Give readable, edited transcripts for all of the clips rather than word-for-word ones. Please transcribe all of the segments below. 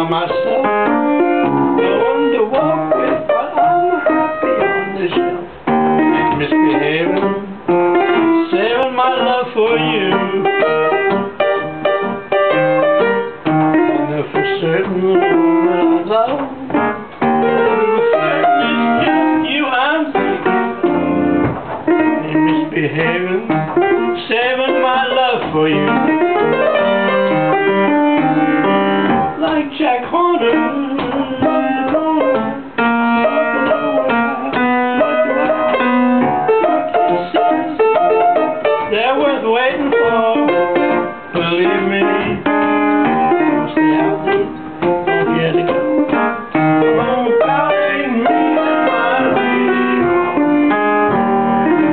by myself. No one to walk with, but I'm happy on the shelf. Misbehaving, saving my love for you. I know for certain that I love. The fact is just you I'm thinking. Ain't misbehaving, saving my love for you. Like Jack Horner. They're worth waiting for, believe me. Stay out late, don't get to go. I'm pouting me and my lady,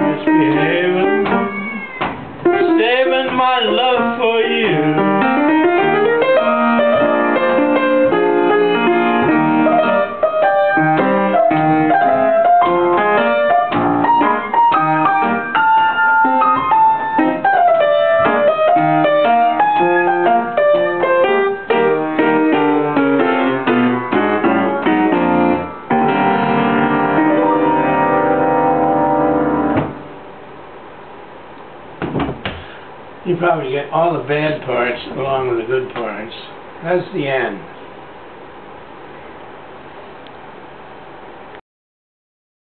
misbehaving, saving my love for you. You probably get all the bad parts along with the good parts. That's the end.